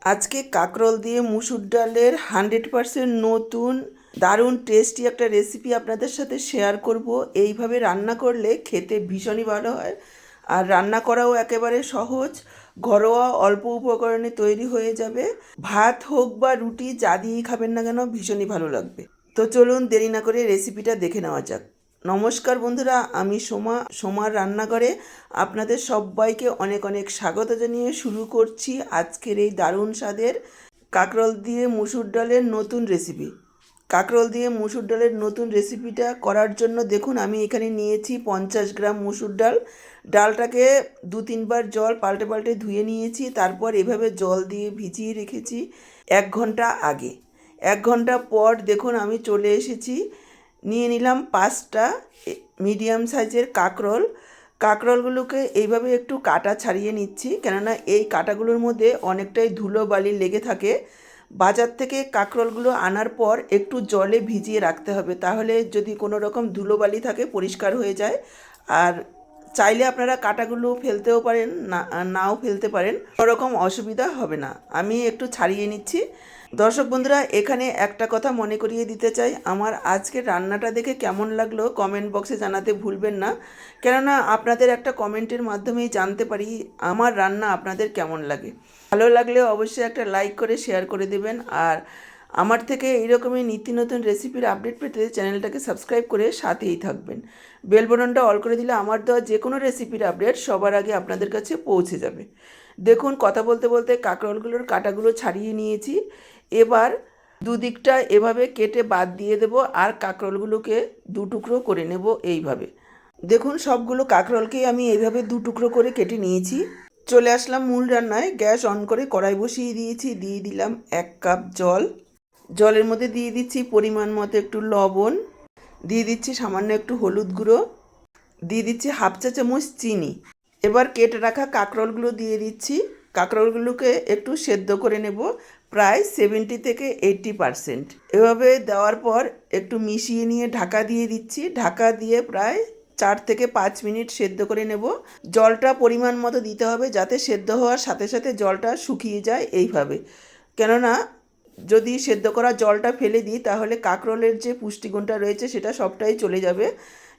আজকে কাঁকরোল দিয়ে মুসুর ডালের 100% নতুন দারুণ টেস্টি একটা রেসিপি আপনাদের সাথে শেয়ার করব। এইভাবে রান্না করলে খেতে ভীষণই ভালো হয়, আর রান্না করাও একেবারে সহজ, ঘরোয়া অল্প উপকরণে তৈরি হয়ে যাবে। ভাত হোক বা রুটি যা দিয়েই খাবেন না কেন ভীষণই ভালো লাগবে। তো চলুন দেরি না করে রেসিপিটা দেখে নেওয়া যাক। নমস্কার বন্ধুরা, আমি সোমার রান্নাঘরে আপনাদের সবাইকে অনেক অনেক স্বাগত জানিয়ে শুরু করছি আজকের এই দারুণ স্বাদের কাঁকরোল দিয়ে মুসুর ডালের নতুন রেসিপি। কাঁকরোল দিয়ে মুসুর ডালের নতুন রেসিপিটা করার জন্য দেখুন আমি এখানে নিয়েছি 50 গ্রাম মুসুর ডাল। ডালটাকে 2-3 বার জল পাল্টে পাল্টে ধুয়ে নিয়েছি, তারপর এভাবে জল দিয়ে ভিজিয়ে রেখেছি 1 ঘন্টা আগে। 1 ঘন্টা পর দেখুন আমি চলে এসেছি, নিয়ে নিলাম 5টা মিডিয়াম সাইজের কাঁকরোলগুলোকে এইভাবে একটু কাটা ছাড়িয়ে নিচ্ছি, কেননা এই কাঁটাগুলোর মধ্যে অনেকটাই ধুলো বালি লেগে থাকে। বাজার থেকে কাঁকরোলগুলো আনার পর একটু জলে ভিজিয়ে রাখতে হবে, তাহলে যদি কোনো রকম ধুলোবালি থাকে পরিষ্কার হয়ে যায়। আর চাইলে আপনারা কাঁটাগুলো ফেলতেও পারেন, নাও ফেলতে পারেন, কোনো রকম অসুবিধা হবে না। আমি একটু ছাড়িয়ে নিচ্ছি। দর্শক বন্ধুরা, এখানে একটা কথা মনে করিয়ে দিতে চাই, আমার আজকের রান্নাটা দেখে কেমন লাগলো কমেন্ট বক্সে জানাতে ভুলবেন না, কেননা আপনাদের একটা কমেন্টের মাধ্যমেই জানতে পারি আমার রান্না আপনাদের কেমন লাগে। ভালো লাগলে অবশ্যই একটা লাইক করে শেয়ার করে দেবেন, আর আমার থেকে এইরকমই নিত্য নতুন রেসিপির আপডেট পেতে চ্যানেলটাকে সাবস্ক্রাইব করে সাথেই থাকবেন। বেল বাটনটা অল করে দিলে আমার দেওয়া যে কোনো রেসিপির আপডেট সবার আগে আপনাদের কাছে পৌঁছে যাবে। দেখুন কথা বলতে বলতে কাঁকরোলগুলোর কাঁটাগুলো ছাড়িয়ে নিয়েছি। এবার দুদিকটা এভাবে কেটে বাদ দিয়ে দেব, আর কাঁকরোলগুলোকে 2 টুকরো করে নেব এইভাবে। দেখুন সবগুলো কাঁকরোলকেই আমি এইভাবে 2 টুকরো করে কেটে নিয়েছি। চলে আসলাম মূল রান্নায়। গ্যাস অন করে কড়াই বসিয়ে দিয়েছি, দিয়ে দিলাম 1 কাপ জল। জলের মধ্যে দিয়ে দিচ্ছি পরিমাণ মতো একটু লবণ, দিয়ে দিচ্ছি সামান্য একটু হলুদ গুঁড়ো, দিয়ে দিচ্ছি 1/2 চা চামচ চিনি। এবার কেটে রাখা কাঁকরোলগুলো দিয়ে দিচ্ছি। কাঁকরোলগুলোকে একটু সেদ্ধ করে নেব, প্রায় 70 থেকে 80%। এভাবে দেওয়ার পর একটু মিশিয়ে নিয়ে ঢাকা দিয়ে দিচ্ছি। ঢাকা দিয়ে প্রায় 4 থেকে 5 মিনিট সেদ্ধ করে নেব। জলটা পরিমাণ মতো দিতে হবে, যাতে সেদ্ধ হওয়ার সাথে সাথে জলটা শুকিয়ে যায় এইভাবে, কেননা যদি সেদ্ধ করা জলটা ফেলে দিই তাহলে কাঁকরোলের যে পুষ্টিগুণটা রয়েছে সেটা সবটাই চলে যাবে।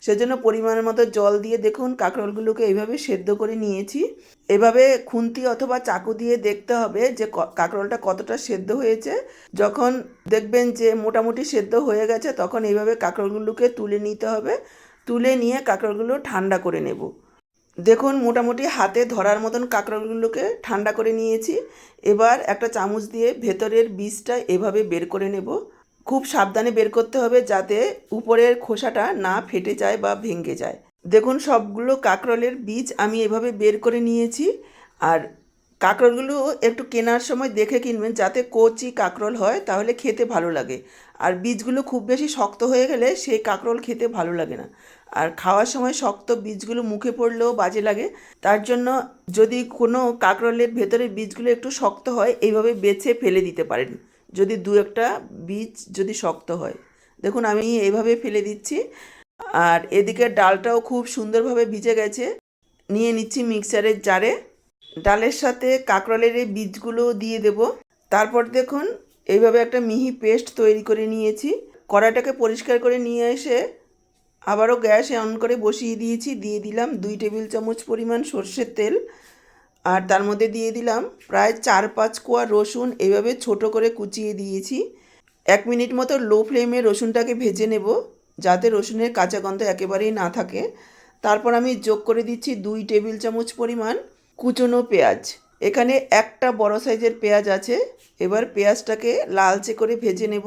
সেজন্য পরিমাণ মতো জল দিয়ে দেখুন কাঁকরোলগুলোকে এইভাবে সেদ্ধ করে নিয়েছি। এভাবে খুন্তি অথবা চাকু দিয়ে দেখতে হবে যে কাঁকরোলটা কতটা সেদ্ধ হয়েছে। যখন দেখবেন যে মোটামুটি সেদ্ধ হয়ে গেছে তখন এইভাবে কাঁকরোলগুলোকে তুলে নিতে হবে। তুলে নিয়ে কাঁকরোলগুলো ঠান্ডা করে নেব। দেখুন মোটামুটি হাতে ধরার মতন কাঁকরোলগুলোকে ঠান্ডা করে নিয়েছি। এবার একটা চামচ দিয়ে ভেতরের বীজটা এভাবে বের করে নেব। খুব সাবধানে বের করতে হবে যাতে উপরের খোসাটা না ফেটে যায় বা ভেঙে যায়। দেখুন সবগুলো কাঁকরোলের বীজ আমি এভাবে বের করে নিয়েছি। আর কাঁকরোলগুলো একটু কেনার সময় দেখে কিনবেন, যাতে কচি কাঁকরোল হয়, তাহলে খেতে ভালো লাগে। আর বীজগুলো খুব বেশি শক্ত হয়ে গেলে সেই কাঁকরোল খেতে ভালো লাগে না, আর খাওয়ার সময় শক্ত বীজগুলো মুখে পড়লেও বাজে লাগে। তার জন্য যদি কোনো কাঁকরোলের ভেতরের বীজগুলো একটু শক্ত হয় এইভাবে বেছে ফেলে দিতে পারেন, যদি 2-1টা বীজ যদি শক্ত হয়। দেখুন আমি এইভাবে ফেলে দিচ্ছি। আর এদিকে ডালটাও খুব সুন্দরভাবে ভিজে গেছে। নিয়ে নিচ্ছি মিক্সারের জারে। ডালের সাথে কাঁকরোলের এই বীজগুলো দিয়ে দেব। তারপর দেখুন এইভাবে একটা মিহি পেস্ট তৈরি করে নিয়েছি। কড়াইটাকে পরিষ্কার করে নিয়ে এসে আবারও গ্যাস অন করে বসিয়ে দিয়েছি। দিয়ে দিলাম 2 টেবিল চামচ পরিমাণ সর্ষের তেল, আর তার মধ্যে দিয়ে দিলাম প্রায় 4-5 কোয়া রসুন এইভাবে ছোট করে কুচিয়ে দিয়েছি। 1 মিনিট মতো লো ফ্লেমে রসুনটাকে ভেজে নেব, যাতে রসুনের কাঁচা গন্ধ একেবারেই না থাকে। তারপর আমি যোগ করে দিচ্ছি 2 টেবিল চামচ পরিমাণ কুচনো পেঁয়াজ। এখানে একটা বড় সাইজের পেঁয়াজ আছে। এবার পেঁয়াজটাকে লালচে করে ভেজে নেব।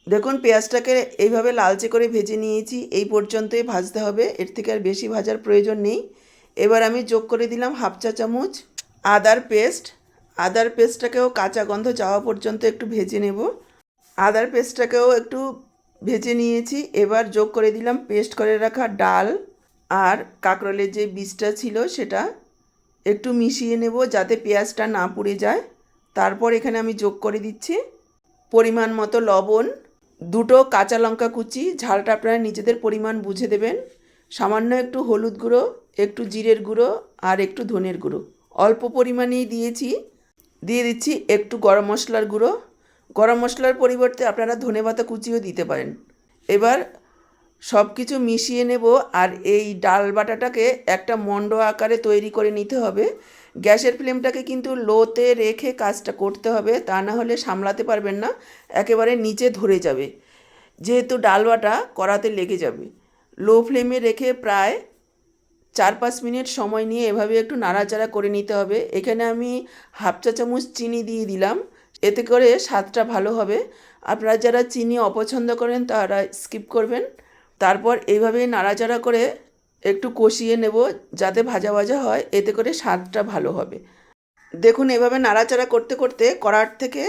দেখুন পেঁয়াজটাকে এইভাবে লালচে করে ভেজে নিয়েছি, এই পর্যন্তই ভাজতে হবে, এর থেকে আর বেশি ভাজার প্রয়োজন নেই। এবার আমি যোগ করে দিলাম 1/2 চা চামচ আদার পেস্ট। আদার পেস্টটাকেও কাঁচা গন্ধ যাওয়া পর্যন্ত একটু ভেজে নেব। আদার পেস্টটাকেও একটু ভেজে নিয়েছি। এবার যোগ করে দিলাম পেস্ট করে রাখা ডাল আর কাঁকরোলের যে বীজটা ছিল সেটা একটু মিশিয়ে নেব, যাতে পেঁয়াজটা না পুড়ে যায়। তারপর এখানে আমি যোগ করে দিচ্ছি পরিমাণ মতো লবণ, 2 কাঁচা লঙ্কা কুচি, ঝালটা আপনারা নিজেদের পরিমাণ বুঝে দেবেন, সামান্য একটু হলুদ গুঁড়ো, একটু জিরের গুঁড়ো আর একটু ধনের গুঁড়ো, অল্প পরিমাণেই দিয়েছি। দিয়ে দিচ্ছি একটু গরম মশলার গুঁড়ো। গরম মশলার পরিবর্তে আপনারা ধনেপাতা কুচিও দিতে পারেন। এবার সব কিছু মিশিয়ে নেব আর এই ডাল বাটাটাকে একটা মণ্ড আকারে তৈরি করে নিতে হবে। গ্যাসের ফ্লেমটাকে কিন্তু লোতে রেখে কাজটা করতে হবে, তা না হলে সামলাতে পারবেন না, একেবারে নিচে ধরে যাবে, যেহেতু ডাল বাটা কড়াতে লেগে যাবে। লো ফ্লেমে রেখে প্রায় 4-5 মিনিট সময় নিয়ে এভাবে একটু নাড়াচাড়া করে নিতে হবে। এখানে আমি হাফ চা চামচ চিনি দিয়ে দিলাম, এতে করে স্বাদটা ভালো হবে। আপনারা যারা চিনি অপছন্দ করেন তারা স্কিপ করবেন। তারপর এইভাবে নাড়াচাড়া করে একটু কষিয়ে নেব, যাতে ভাজা ভাজা হয়, এতে করে স্বাদটা ভালো হবে। দেখুন এভাবে নাড়াচাড়া করতে করতে কড়ার থেকে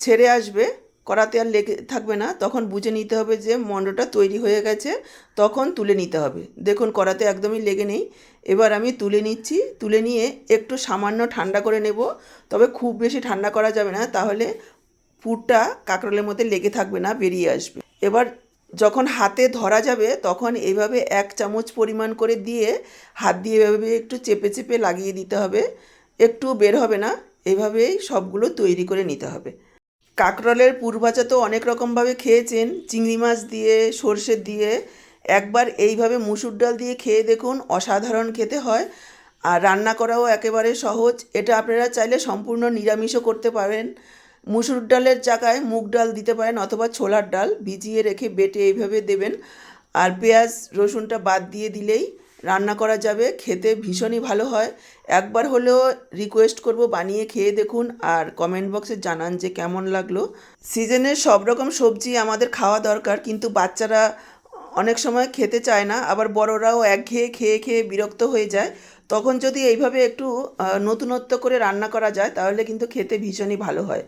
ছেড়ে আসবে, কড়াতে আর লেগে থাকবে না, তখন বুঝে নিতে হবে যে মণ্ডটা তৈরি হয়ে গেছে, তখন তুলে নিতে হবে। দেখুন কড়াতে একদমই লেগে নেই। এবার আমি তুলে নিচ্ছি, তুলে নিয়ে একটু সামান্য ঠান্ডা করে নেব, তবে খুব বেশি ঠান্ডা করা যাবে না, তাহলে পুরটা কাঁকরোলের মধ্যে লেগে থাকবে না, বেরিয়ে আসবে। এবার যখন হাতে ধরা যাবে তখন এইভাবে 1 চামচ পরিমাণ করে দিয়ে হাত দিয়ে এভাবে একটু চেপে চেপে লাগিয়ে দিতে হবে, একটু বের হবে না। এভাবেই সবগুলো তৈরি করে নিতে হবে। কাঁকরোলের পুর ভাজা তো অনেক রকমভাবে খেয়েছেন, চিংড়ি মাছ দিয়ে, সর্ষে দিয়ে। একবার এইভাবে মুসুর ডাল দিয়ে খেয়ে দেখুন, অসাধারণ খেতে হয় আর রান্না করাও একেবারে সহজ। এটা আপনারা চাইলে সম্পূর্ণ নিরামিষও করতে পারেন। মুসুর ডালের জায়গায় মুগ ডাল দিতে পারেন অথবা ছোলার ডাল ভিজিয়ে রেখে বেটে এইভাবে দেবেন, আর পেঁয়াজ রসুনটা বাদ দিয়ে দিলেই রান্না করা যাবে। খেতে ভীষণই ভালো হয়। একবার হলেও রিকোয়েস্ট করব বানিয়ে খেয়ে দেখুন আর কমেন্ট বক্সে জানান যে কেমন লাগলো। সিজনের সব রকম সবজি আমাদের খাওয়া দরকার, কিন্তু বাচ্চারা অনেক সময় খেতে চায় না, আবার বড়রাও একঘেয়ে খেয়ে খেয়ে বিরক্ত হয়ে যায়। তখন যদি এইভাবে একটু নতুনত্ব করে রান্না করা যায় তাহলে কিন্তু খেতে ভীষণই ভালো হয়।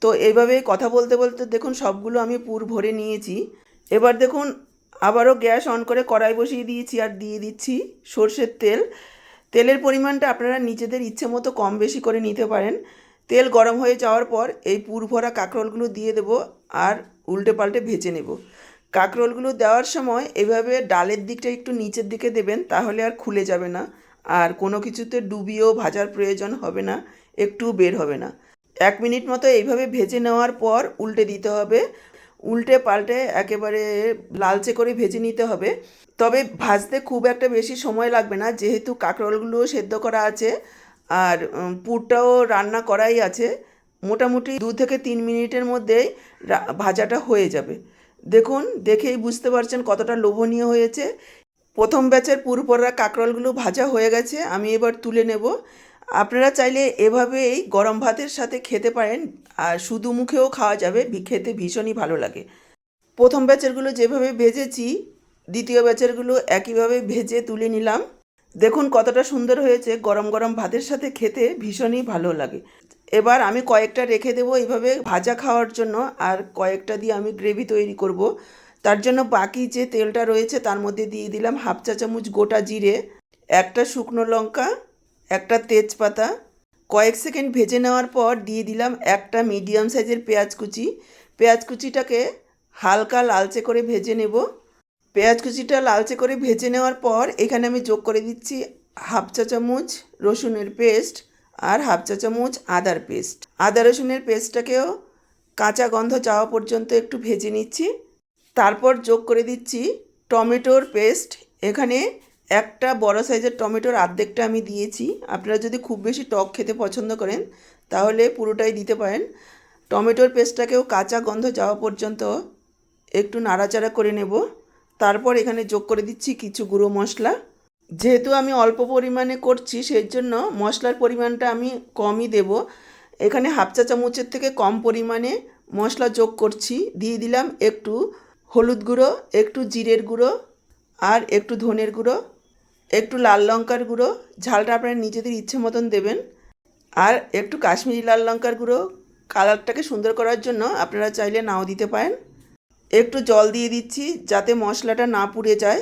তো এইভাবে কথা বলতে বলতে দেখুন সবগুলো আমি পুর ভরে নিয়েছি। এবার দেখুন আবারও গ্যাস অন করে কড়াই বসিয়ে দিয়েছি আর দিয়ে দিচ্ছি সর্ষের তেল। তেলের পরিমাণটা আপনারা নিজেদের ইচ্ছে মতো কম বেশি করে নিতে পারেন। তেল গরম হয়ে যাওয়ার পর এই পুর ভরা কাঁকরোলগুলো দিয়ে দেব আর উল্টে পাল্টে ভেজে নেব। কাঁকরোলগুলো দেওয়ার সময় এভাবে ডালের দিকটা একটু নিচের দিকে দেবেন, তাহলে আর খুলে যাবে না, আর কোনো কিছুতে ডুবিয়েও ভাজার প্রয়োজন হবে না, একটু বের হবে না। 1 মিনিট মতো এইভাবে ভেজে নেওয়ার পর উল্টে দিতে হবে। উল্টে পাল্টে একেবারে লালচে করে ভেজে নিতে হবে। তবে ভাজতে খুব একটা বেশি সময় লাগবে না, যেহেতু কাঁকরোলগুলোও সেদ্ধ করা আছে আর পুরটাও রান্না করাই আছে। মোটামুটি 2 থেকে 3 মিনিটের মধ্যেই ভাজাটা হয়ে যাবে। দেখুন দেখেই বুঝতে পারছেন কতটা লোভনীয় হয়েছে। প্রথম ব্যাচের পুর ভরা কাঁকরোলগুলো ভাজা হয়ে গেছে, আমি এবার তুলে নেব। আপনারা চাইলে এভাবেই গরম ভাতের সাথে খেতে পারেন, আর শুধু মুখেও খাওয়া যাবে, খেতে ভীষণই ভালো লাগে। প্রথম ব্যাচেরগুলো যেভাবে ভেজেছি দ্বিতীয় ব্যাচেরগুলো একইভাবে ভেজে তুলে নিলাম। দেখুন কতটা সুন্দর হয়েছে, গরম গরম ভাতের সাথে খেতে ভীষণই ভালো লাগে। এবার আমি কয়েকটা রেখে দেবো এইভাবে ভাজা খাওয়ার জন্য, আর কয়েকটা দিয়ে আমি গ্রেভি তৈরি করব। তার জন্য বাকি যে তেলটা রয়েছে তার মধ্যে দিয়ে দিলাম হাফ চা চামচ গোটা জিরে, একটা শুকনো লঙ্কা, একটা তেজপাতা। কয়েক সেকেন্ড ভেজে নেওয়ার পর দিয়ে দিলাম একটা মিডিয়াম সাইজের পেঁয়াজ কুচি। পেঁয়াজ কুচিটাকে হালকা লালচে করে ভেজে নেব। পেঁয়াজ কুচিটা লালচে করে ভেজে নেওয়ার পর এখানে আমি যোগ করে দিচ্ছি হাফ চা চামচ রসুনের পেস্ট আর হাফ চা চামচ আদার পেস্ট। আদা রসুনের পেস্টটাকেও কাঁচা গন্ধ যাওয়া পর্যন্ত একটু ভেজে নিচ্ছি। তারপর যোগ করে দিচ্ছি টমেটোর পেস্ট। এখানে একটা বড় সাইজের টমেটোর অর্ধেকটা আমি দিয়েছি। আপনারা যদি খুব বেশি টক খেতে পছন্দ করেন তাহলে পুরোটাই দিতে পারেন। টমেটোর পেস্টটাকেও কাঁচা গন্ধ যাওয়া পর্যন্ত একটু নাড়াচাড়া করে নেব। তারপর এখানে যোগ করে দিচ্ছি কিছু গুঁড়ো মশলা। যেহেতু আমি অল্প পরিমাণে করছি সেই জন্য মশলার পরিমাণটা আমি কমই দেব। এখানে হাফ চা চামচের থেকে কম পরিমাণে মশলা যোগ করছি। দিয়ে দিলাম একটু হলুদ গুঁড়ো, একটু জিরের গুঁড়ো, আর একটু ধনের গুঁড়ো, একটু লাল লঙ্কার গুঁড়ো। ঝালটা আপনারা নিজেদের ইচ্ছে মতন দেবেন। আর একটু কাশ্মীরি লাল লঙ্কার গুঁড়ো, কালারটাকে সুন্দর করার জন্য, আপনারা চাইলে নাও দিতে পারেন। একটু জল দিয়ে দিচ্ছি যাতে মশলাটা না পুড়ে যায়।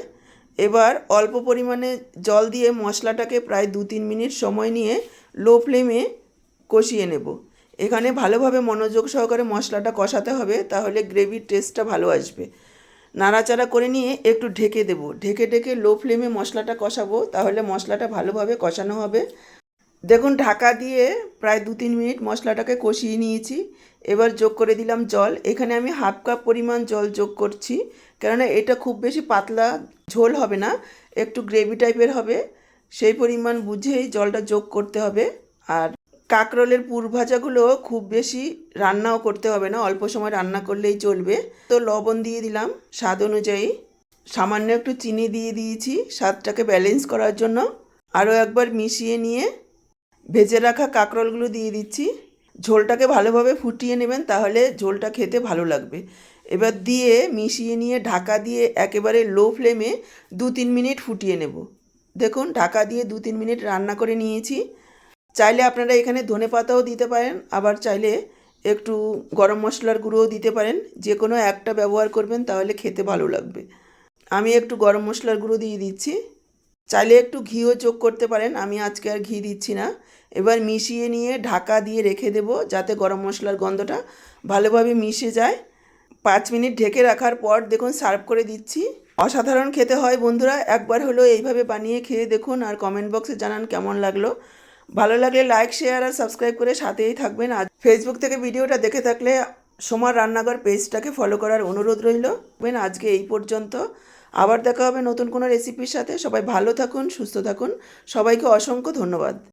এবার অল্প পরিমাণে জল দিয়ে মশলাটাকে প্রায় 2-3 মিনিট সময় নিয়ে লো ফ্লেমে কষিয়ে নেব। এখানে ভালোভাবে মনোযোগ সহকারে মশলাটা কষাতে হবে, তাহলে গ্রেভির টেস্টটা ভালো আসবে। নাড়াচাড়া করে নিয়ে একটু ঢেকে দেব। ঢেকে ঢেকে লো ফ্লেমে মশলাটা কষাবো, তাহলে মশলাটা ভালোভাবে কষানো হবে। দেখুন ঢাকা দিয়ে প্রায় 2-3 মিনিট মশলাটাকে কষিয়ে নিয়েছি। এবার যোগ করে দিলাম জল। এখানে আমি হাফ কাপ পরিমাণ জল যোগ করছি, কেননা এটা খুব বেশি পাতলা ঝোল হবে না, একটু গ্রেভি টাইপের হবে। সেই পরিমাণ বুঝেই জলটা যোগ করতে হবে। আর কাঁকরোলের পুর ভাজাগুলো খুব বেশি রান্নাও করতে হবে না, অল্প সময় রান্না করলেই চলবে। তো লবণ দিয়ে দিলাম স্বাদ অনুযায়ী, সামান্য একটু চিনি দিয়ে দিয়েছি স্বাদটাকে ব্যালেন্স করার জন্য। আরও একবার মিশিয়ে নিয়ে ভেজে রাখা কাঁকরোলগুলো দিয়ে দিচ্ছি। ঝোলটাকে ভালোভাবে ফুটিয়ে নেবেন, তাহলে ঝোলটা খেতে ভালো লাগবে। এবার দিয়ে মিশিয়ে নিয়ে ঢাকা দিয়ে একেবারে লো ফ্লেমে 2-3 মিনিট ফুটিয়ে নেব। দেখুন ঢাকা দিয়ে 2-3 মিনিট রান্না করে নিয়েছি। চাইলে আপনারা এখানে ধনেপাতাও দিতে পারেন, আবার চাইলে একটু গরম মশলার গুঁড়োও দিতে পারেন। যে কোনো একটা ব্যবহার করবেন, তাহলে খেতে ভালো লাগবে। আমি একটু গরম মশলার গুঁড়ো দিয়ে দিচ্ছি। চাইলে একটু ঘিও যোগ করতে পারেন, আমি আজকে আর ঘি দিচ্ছি না। এবার মিশিয়ে নিয়ে ঢাকা দিয়ে রেখে দেব, যাতে গরম মশলার গন্ধটা ভালোভাবে মিশে যায়। 5 মিনিট ঢেকে রাখার পর দেখুন সার্ভ করে দিচ্ছি। অসাধারণ খেতে হয় বন্ধুরা, একবার হলো এইভাবে বানিয়ে খেয়ে দেখুন আর কমেন্ট বক্সে জানান কেমন লাগলো। ভালো লাগলে লাইক, শেয়ার আর সাবস্ক্রাইব করে সাথেই থাকবেন। আর ফেসবুক থেকে ভিডিওটা দেখে থাকলে সোমার রান্নাঘর পেজটাকে ফলো করার অনুরোধ রইল। আজকে এই পর্যন্ত, আবার দেখা হবে নতুন কোনো রেসিপির সাথে। সবাই ভালো থাকুন, সুস্থ থাকুন। সবাইকে অসংখ্য ধন্যবাদ।